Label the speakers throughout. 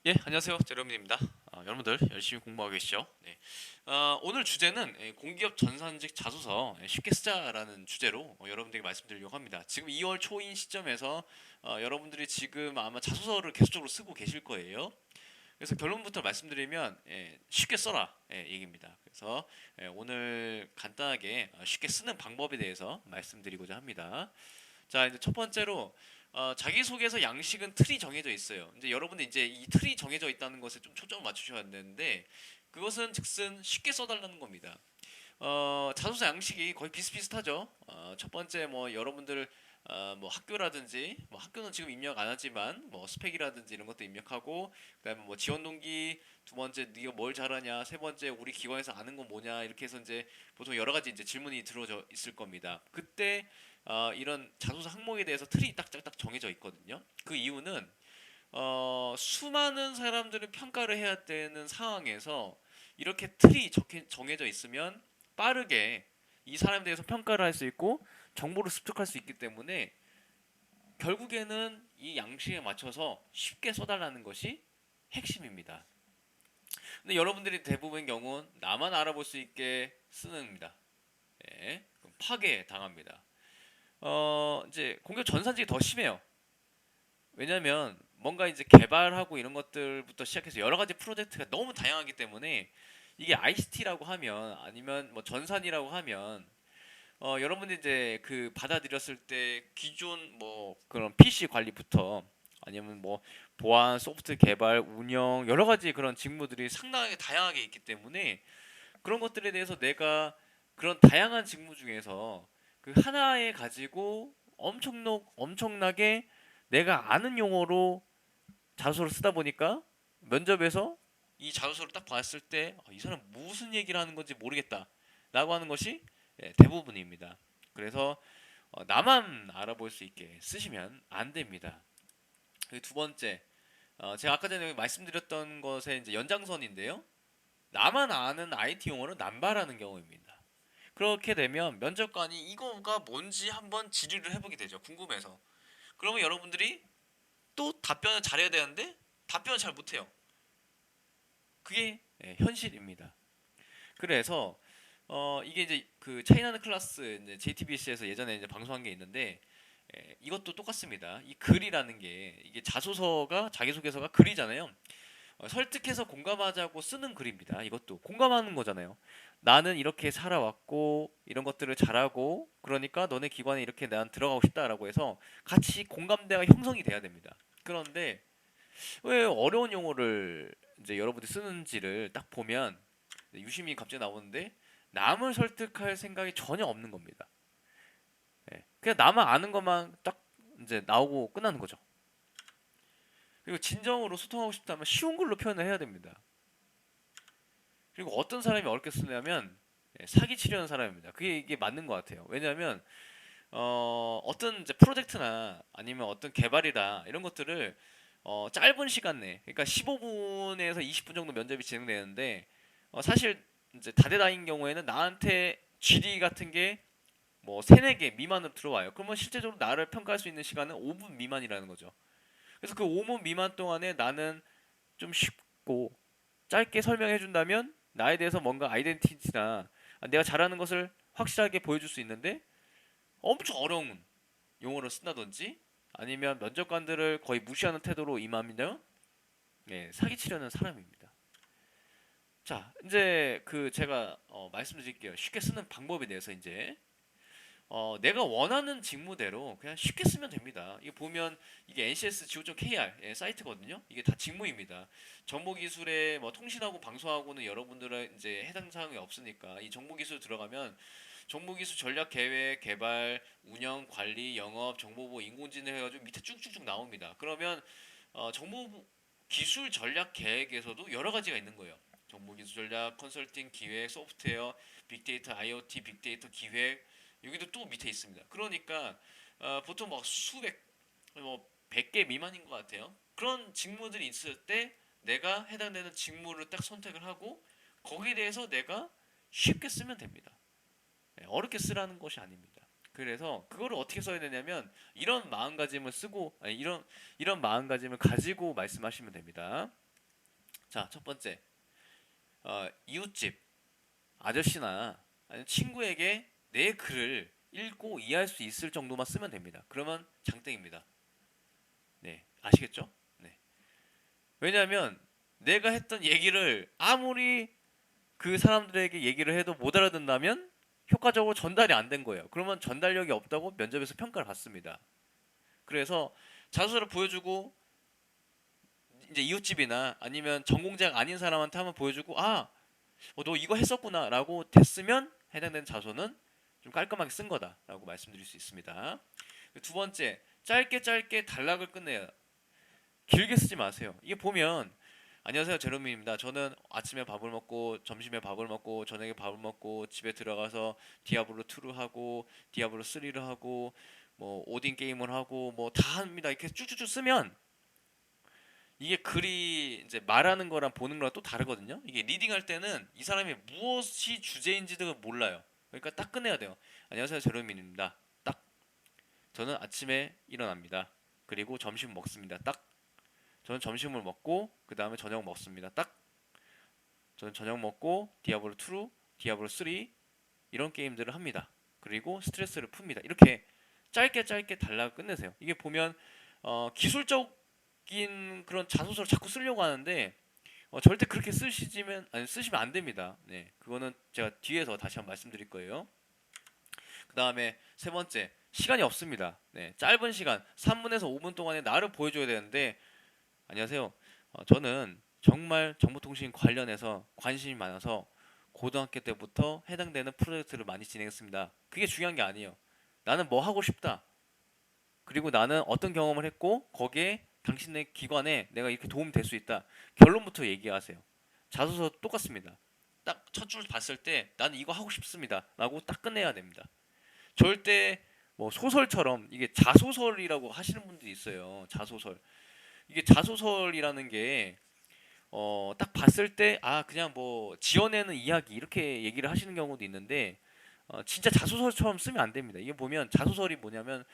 Speaker 1: 예, 안녕하세요. 제로민입니다. 여러분들 열심히 공부하고 계시죠? 네. 오늘 주제는 공기업 전산직 자소서 쉽게 쓰자라는 주제로 여러분들에게 말씀드리려고 합니다. 지금 2월 초인 시점에서 여러분들이 지금 아마 자소서를 계속적으로 쓰고 계실 거예요. 그래서 결론부터 말씀드리면 쉽게 써라 얘기입니다. 그래서 오늘 간단하게 쉽게 쓰는 방법에 대해서 말씀드리고자 합니다. 자, 이제 첫 번째로 자기소개서 양식은 틀이 정해져 있어요. 이제 여러분들 이제 이 틀이 정해져 있다는 것에 좀 초점을 맞추셔야 되는데 그것은 즉슨 쉽게 써달라는 겁니다. 자소서 양식이 거의 비슷비슷하죠. 첫 번째 뭐 여러분들 뭐 학교라든지 뭐 학교는 지금 입력 안 하지만 뭐 스펙이라든지 이런 것도 입력하고 그다음에 뭐 지원 동기 두 번째 네가 뭘 잘하냐 세 번째 우리 기관에서 아는 건 뭐냐 이렇게 해서 이제 보통 여러 가지 이제 질문이 들어져 있을 겁니다. 그때 이런 자소서 항목에 대해서 틀이 딱딱딱 정해져 있거든요. 그 이유는 수많은 사람들을 평가를 해야 되는 상황에서 이렇게 틀이 정해져 있으면 빠르게 이 사람에 대해서 평가를 할 수 있고 정보를 습득할 수 있기 때문에 결국에는 이 양식에 맞춰서 쉽게 써달라는 것이 핵심입니다. 근데 여러분들이 대부분의 경우는 나만 알아볼 수 있게 쓰는입니다. 예, 그럼 파괴 당합니다. 이제 공격 전산직이 더 심해요. 왜냐면 뭔가 이제 개발하고 이런 것들부터 시작해서 여러 가지 프로젝트가 너무 다양하기 때문에 이게 ICT라고 하면 아니면 뭐 전산이라고 하면 여러분들 이제 그 받아들였을 때 기존 뭐 그런 PC 관리부터 아니면 뭐 보안, 소프트 개발, 운영 여러 가지 그런 직무들이 상당하게 다양하게 있기 때문에 그런 것들에 대해서 내가 그런 다양한 직무 중에서 그 하나에 가지고 엄청나게 내가 아는 용어로 자소서를 쓰다 보니까 면접에서 이 자소서를 딱 봤을 때 이 사람 무슨 얘기를 하는 건지 모르겠다 라고 하는 것이 대부분입니다. 그래서 나만 알아볼 수 있게 쓰시면 안 됩니다. 두 번째, 제가 아까 전에 말씀드렸던 것의 이제 연장선인데요. 나만 아는 IT 용어를 남발하는 경우입니다. 그렇게 되면 면접관이 이거가 뭔지 한번 질의를 해보게 되죠. 궁금해서. 그러면 여러분들이 또 답변을 잘해야 되는데 답변을 잘 못해요. 그게 현실입니다. 그래서 이게 이제 그 차이나는 클래스 이제 JTBC에서 예전에 이제 방송한 게 있는데 이것도 똑같습니다. 이 글이라는 게 이게 자소서가 자기소개서가 글이잖아요. 설득해서 공감하자고 쓰는 글입니다. 이것도 공감하는 거잖아요. 나는 이렇게 살아왔고 이런 것들을 잘하고 그러니까 너네 기관에 이렇게 난 들어가고 싶다라고 해서 같이 공감대가 형성이 돼야 됩니다. 그런데 왜 어려운 용어를 이제 여러분들이 쓰는지를 딱 보면 유심히 갑자기 나오는데 남을 설득할 생각이 전혀 없는 겁니다. 예. 그냥 나만 아는 것만 딱 이제 나오고 끝나는 거죠. 그리고 진정으로 소통하고 싶다면 쉬운 걸로 표현을 해야 됩니다. 그리고 어떤 사람이 어렵게 쓰냐면 사기 치려는 사람입니다. 그게 이게 맞는 것 같아요. 왜냐하면 어떤 이제 프로젝트나 아니면 어떤 개발이나 이런 것들을 짧은 시간 내에 그러니까 15분에서 20분 정도 면접이 진행되는데 사실 이제 다대다인 경우에는 나한테 질의 같은 게 뭐 세네 개 미만으로 들어와요. 그러면 실제적으로 나를 평가할 수 있는 시간은 5분 미만이라는 거죠. 그래서 그 5분 미만 동안에 나는 좀 쉽고 짧게 설명해 준다면 나에 대해서 뭔가 아이덴티티나 내가 잘하는 것을 확실하게 보여줄 수 있는데 엄청 어려운 용어를 쓴다든지 아니면 면접관들을 거의 무시하는 태도로 임하면 사기치려는 사람입니다. 자, 이제 그 제가 말씀드릴게요. 쉽게 쓰는 방법에 대해서 이제 내가 원하는 직무대로 그냥 쉽게 쓰면 됩니다. 이게 보면 이게 NCS go.kr 사이트거든요. 이게 다 직무입니다. 정보기술에 뭐 통신하고 방송하고는 여러분들은 이제 해당 사항이 없으니까 이 정보기술 들어가면 정보기술 전략 계획, 개발, 운영, 관리, 영업, 정보보, 인공지능 해가지고 밑에 쭉쭉쭉 나옵니다. 그러면 정보기술 전략 계획에서도 여러 가지가 있는 거예요. 정보기술 전략, 컨설팅, 기획, 소프트웨어, 빅데이터, IoT, 빅데이터 기획 여기도 또 밑에 있습니다. 그러니까 보통 막 수백, 뭐 100개 미만인 것 같아요. 그런 직무들이 있을 때 내가 해당되는 직무를 딱 선택을 하고 거기에 대해서 내가 쉽게 쓰면 됩니다. 어렵게 쓰라는 것이 아닙니다. 그래서 그거를 어떻게 써야 되냐면 이런 마음가짐을 쓰고 아니, 이런 마음가짐을 가지고 말씀하시면 됩니다. 자, 첫 번째, 이웃집 아저씨나 아니면 친구에게 내 글을 읽고 이해할 수 있을 정도만 쓰면 됩니다. 그러면 장땡입니다. 네, 아시겠죠? 네. 왜냐하면 내가 했던 얘기를 아무리 그 사람들에게 얘기를 해도 못 알아듣는다면 효과적으로 전달이 안 된 거예요. 그러면 전달력이 없다고 면접에서 평가를 받습니다. 그래서 자소서를 보여주고 이제 이웃집이나 아니면 전공자가 아닌 사람한테 한번 보여주고 너 이거 했었구나라고 됐으면 해당되는 자소는 좀 깔끔하게 쓴 거다라고 말씀드릴 수 있습니다. 두 번째, 짧게 짧게 단락을 끝내요. 길게 쓰지 마세요. 이게 보면 안녕하세요, 제로미입니다. 저는 아침에 밥을 먹고 점심에 밥을 먹고 저녁에 밥을 먹고 집에 들어가서 디아블로 2를 하고 디아블로 3를 하고 뭐 오딘 게임을 하고 뭐 다 합니다. 이렇게 쭉쭉쭉 쓰면 이게 글이 이제 말하는 거랑 보는 거랑 또 다르거든요. 이게 리딩할 때는 이 사람이 무엇이 주제인지도 몰라요. 그러니까 딱 끝내야 돼요. 안녕하세요, 제로민입니다. 딱. 저는 아침에 일어납니다. 그리고 점심 먹습니다. 딱. 저는 점심을 먹고 그 다음에 저녁 먹습니다. 딱. 저는 저녁 먹고 디아블로 2, 디아블로 3 이런 게임들을 합니다. 그리고 스트레스를 풉니다. 이렇게 짧게 짧게 달라 끝내세요. 이게 보면 기술적인 그런 자소서를 자꾸 쓰려고 하는데 절대 그렇게 쓰시면 안 됩니다. 네, 그거는 제가 뒤에서 다시 한번 말씀드릴 거예요. 그 다음에 세 번째, 시간이 없습니다. 네, 짧은 시간 3분에서 5분 동안에 나를 보여줘야 되는데 안녕하세요. 저는 정말 정보통신 관련해서 관심이 많아서 고등학교 때부터 해당되는 프로젝트를 많이 진행했습니다. 그게 중요한 게 아니에요. 나는 뭐 하고 싶다. 그리고 나는 어떤 경험을 했고 거기에 당신의 기관에 내가 이렇게 도움이 될 수 있다. 결론부터 얘기하세요. 자소서 똑같습니다. 딱 첫 줄 봤을 때 나는 이거 하고 싶습니다. 라고 딱 끝내야 됩니다. 절대 뭐 소설처럼 이게 자소설이라고 하시는 분들이 있어요. 자소설. 이게 자소설이라는 게 딱 봤을 때 그냥 뭐 지어내는 이야기 이렇게 얘기를 하시는 경우도 있는데 진짜 자소설처럼 쓰면 안 됩니다. 이게 보면 자소설이 뭐냐면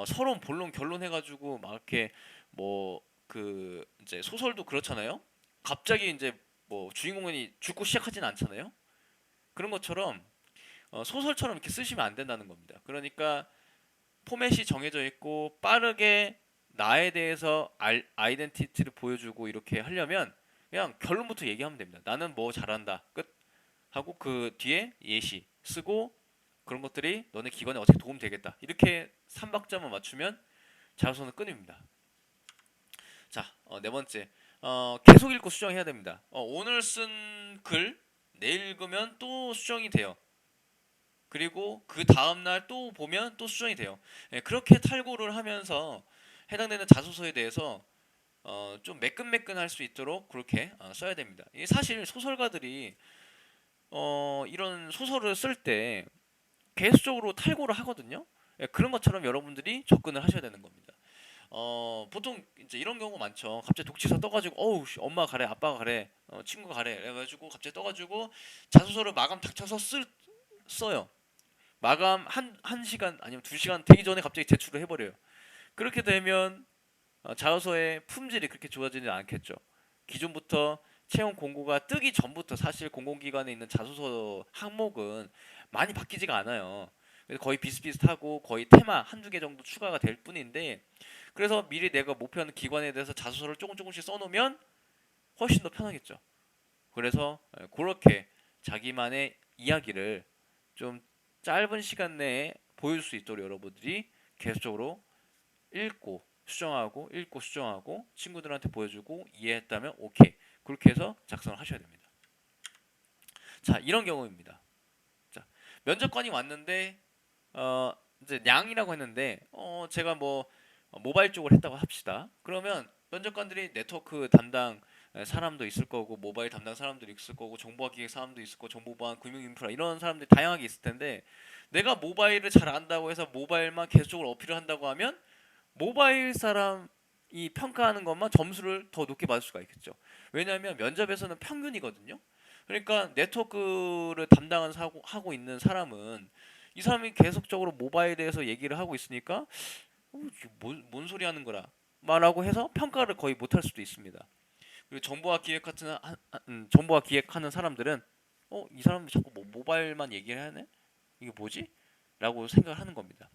Speaker 1: 서론, 본론, 결론 해가지고 막 이렇게 뭐 그 이제 소설도 그렇잖아요. 갑자기 이제 뭐 주인공이 죽고 시작하진 않잖아요. 그런 것처럼 소설처럼 이렇게 쓰시면 안 된다는 겁니다. 그러니까 포맷이 정해져 있고 빠르게 나에 대해서 아이덴티티를 보여주고 이렇게 하려면 그냥 결론부터 얘기하면 됩니다. 나는 뭐 잘한다. 끝. 하고 그 뒤에 예시 쓰고 그런 것들이 너네 기관에 어떻게 도움 되겠다. 이렇게 3박자만 맞추면 자소서는 끊입니다. 자, 네 번째. 계속 읽고 수정해야 됩니다. 오늘 쓴 글 내일 읽으면 또 수정이 돼요. 그리고 그 다음날 또 보면 또 수정이 돼요. 예, 그렇게 탈고를 하면서 해당되는 자소서에 대해서 좀 매끈매끈할 수 있도록 그렇게 써야 됩니다. 이게 사실 소설가들이 이런 소설을 쓸 때 계속적으로 탈고를 하거든요. 예, 그런 것처럼 여러분들이 접근을 하셔야 되는 겁니다. 보통 이제 이런 경우 많죠. 갑자기 독치서 떠가지고 어우 엄마가 가래, 아빠가 가래, 친구가 가래, 그래가지고 갑자기 떠가지고 자소서를 마감 닥쳐서 써요. 마감 한 시간 아니면 2시간 되기 전에 갑자기 제출을 해버려요. 그렇게 되면 자소서의 품질이 그렇게 좋아지지 않겠죠. 기존부터 채용 공고가 뜨기 전부터 사실 공공기관에 있는 자소서 항목은 많이 바뀌지가 않아요. 그래서 거의 비슷비슷하고 거의 테마 한두 개 정도 추가가 될 뿐인데 그래서 미리 내가 목표하는 기관에 대해서 자소서를 조금씩 써놓으면 훨씬 더 편하겠죠. 그래서 그렇게 자기만의 이야기를 좀 짧은 시간 내에 보여줄 수 있도록 여러분들이 계속적으로 읽고 수정하고 친구들한테 보여주고 이해했다면 오케이 그렇게 해서 작성을 하셔야 됩니다. 자, 이런 경우입니다. 자, 면접관이 왔는데 이제 냥이라고 했는데 제가 뭐 모바일 쪽을 했다고 합시다. 그러면 면접관들이 네트워크 담당 사람도 있을 거고 모바일 담당 사람도 있을 거고 정보화 기획 사람도 있을 거고 정보보안 금융인프라 이런 사람들이 다양하게 있을 텐데 내가 모바일을 잘 안다고 해서 모바일만 계속적으로 어필을 한다고 하면 모바일 사람이 평가하는 것만 점수를 더 높게 받을 수가 있겠죠. 왜냐하면 면접에서는 평균이거든요. 그러니까 네트워크를 하고 있는 사람은 이 사람이 계속적으로 모바일에 대해서 얘기를 하고 있으니까 뭔 소리 하는 거라 말하고 해서 평가를 거의 못할 수도 있습니다. 그리고 정보화 기획하는 사람들은 이 사람 자꾸 뭐 모바일만 얘기를 하네? 이게 뭐지? 라고 생각을 하는 겁니다.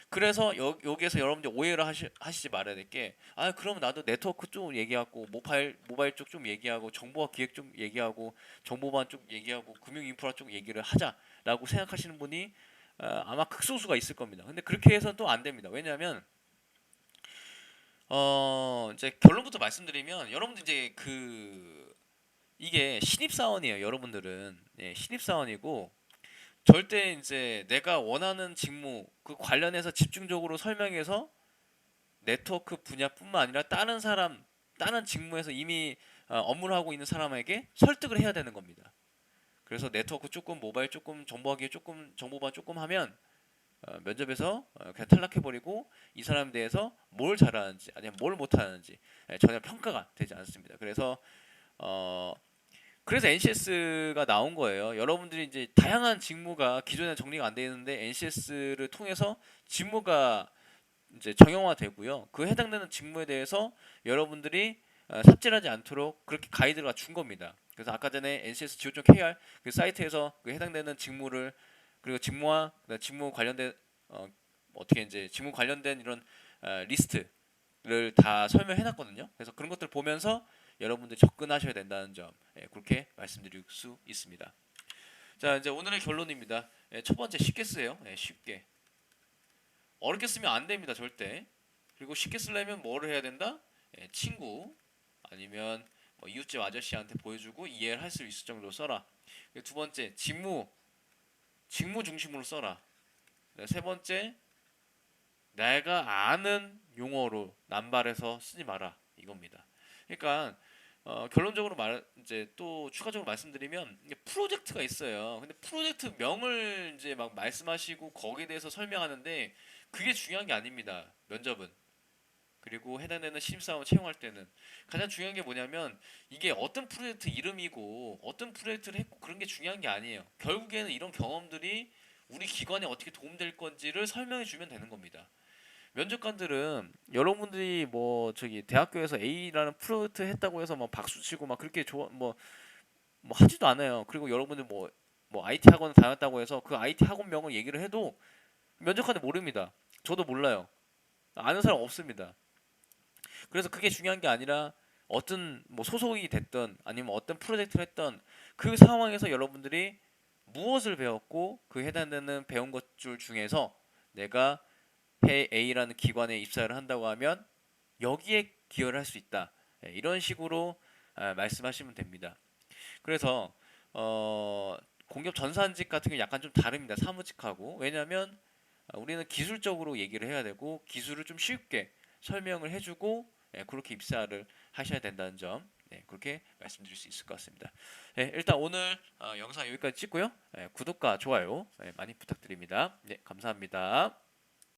Speaker 1: 그래서 여기에서 여러분들 오해를 하시지 말아야 될 게, 그럼 나도 네트워크 쪽 얘기하고 모바일 쪽 좀 얘기하고 정보화 기획 쪽 얘기하고 정보반 쪽 얘기하고 금융 인프라 쪽 얘기를 하자라고 생각하시는 분이 아마 극소수가 있을 겁니다. 근데 그렇게 해서는 또 안 됩니다. 왜냐하면 이제 결론부터 말씀드리면, 여러분들 이제 이게 신입사원이에요. 여러분들은 신입사원이고, 절대 이제 내가 원하는 직무 그 관련해서 집중적으로 설명해서 네트워크 분야뿐만 아니라 다른 직무에서 이미 업무를 하고 있는 사람에게 설득을 해야 되는 겁니다. 그래서 네트워크 조금, 모바일 조금, 정보하기 조금, 정보반 조금 하면 면접에서 그냥 탈락해버리고, 이 사람에 대해서 뭘 잘하는지 아니면 뭘 못하는지 전혀 평가가 되지 않습니다. 어, 그래서 NCS가 나온 거예요. 여러분들이 이제 다양한 직무가 기존에 정리가 안 돼 있는데 NCS를 통해서 직무가 이제 정형화되고요. 그 해당되는 직무에 대해서 여러분들이 삽질하지 않도록 그렇게 가이드가 준 겁니다. 그래서 아까 전에 NCS go.kr 그 사이트에서 그 해당되는 직무를, 그리고 직무와 직무 관련된 어떻게 이제 직무 관련된 이런 리스트를 다 설명해 놨거든요. 그래서 그런 것들 보면서 여러분들 접근하셔야 된다는 점, 그렇게 말씀드릴 수 있습니다. 자, 이제 오늘의 결론입니다. 첫 번째, 쉽게 쓰세요. 쉽게. 어렵게 쓰면 안 됩니다, 절대. 그리고 쉽게 쓰려면 뭐를 해야 된다? 친구 아니면 뭐 이웃집 아저씨한테 보여주고 이해를 할 수 있을 정도로 써라. 두 번째, 직무 중심으로 써라. 세 번째, 내가 아는 용어로 남발해서 쓰지 마라, 이겁니다. 그러니까 결론적으로 이제 또 추가적으로 말씀드리면, 이게 프로젝트가 있어요. 근데 프로젝트 명을 이제 막 말씀하시고 거기에 대해서 설명하는데 그게 중요한 게 아닙니다. 면접은. 그리고 해당되는 신입사원 채용할 때는 가장 중요한 게 뭐냐면, 이게 어떤 프로젝트 이름이고 어떤 프로젝트를 했고 그런 게 중요한 게 아니에요. 결국에는 이런 경험들이 우리 기관에 어떻게 도움될 건지를 설명해 주면 되는 겁니다. 면접관들은 여러분들이 뭐 저기 대학교에서 A라는 프로젝트 했다고 해서 막 박수 치고 막 그렇게 좋아 뭐 하지도 않아요. 그리고 여러분들 뭐 IT 학원 다녔다고 해서 그 IT 학원명을 얘기를 해도 면접관은 모릅니다. 저도 몰라요. 아는 사람 없습니다. 그래서 그게 중요한 게 아니라, 어떤 뭐 소속이 됐던 아니면 어떤 프로젝트를 했던 그 상황에서 여러분들이 무엇을 배웠고 그 해당되는 배운 것들 중에서 내가 해 A라는 기관에 입사를 한다고 하면 여기에 기여를 할 수 있다. 이런 식으로 말씀하시면 됩니다. 그래서 공기업 전산직 같은 게 약간 좀 다릅니다. 사무직하고. 왜냐하면 우리는 기술적으로 얘기를 해야 되고 기술을 좀 쉽게 설명을 해주고 그렇게 입사를 하셔야 된다는 점, 그렇게 말씀드릴 수 있을 것 같습니다. 일단 오늘 영상 여기까지 찍고요. 구독과 좋아요 많이 부탁드립니다. 네, 감사합니다.